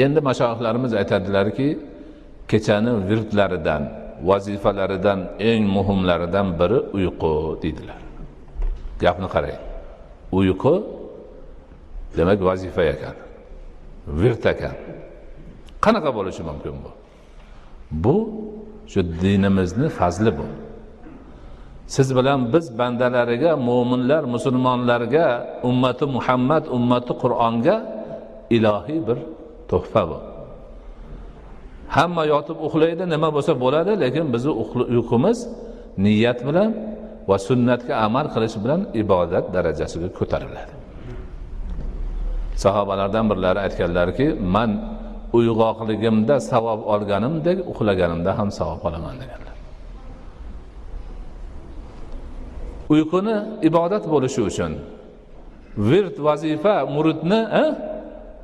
Endi mashoyixlarimiz aytadilarki, kechani virdlaridan, vazifalaridan eng muhimlaridan biri uyqu deydilar. Gapni qarang. Uyqu demak vazifa ekan. Wird ekan. Qanaqa bo'lishi mumkin bu? Bu shu dinimizni fazli bu. Siz bilan biz bandalariga, mu'minlar, musulmonlarga, ummati Muhammad, ummati Qur'onga ilohiy bir tuhfa bu. Hamma yotib uxlaydi, nima bo'lsa bo'ladi, lekin bizni uyqumiz niyat bilan va sunnatga amal qilish bilan ibodat darajasiga ko'tariladi. Sahobalardan birlari aytganlarki, "Men uyg'oqligimda savob olganimdek, uxlaganimda ham savob olaman" deganlar. Uyquni ibodat bo'lishi uchun, wird vazifa muridni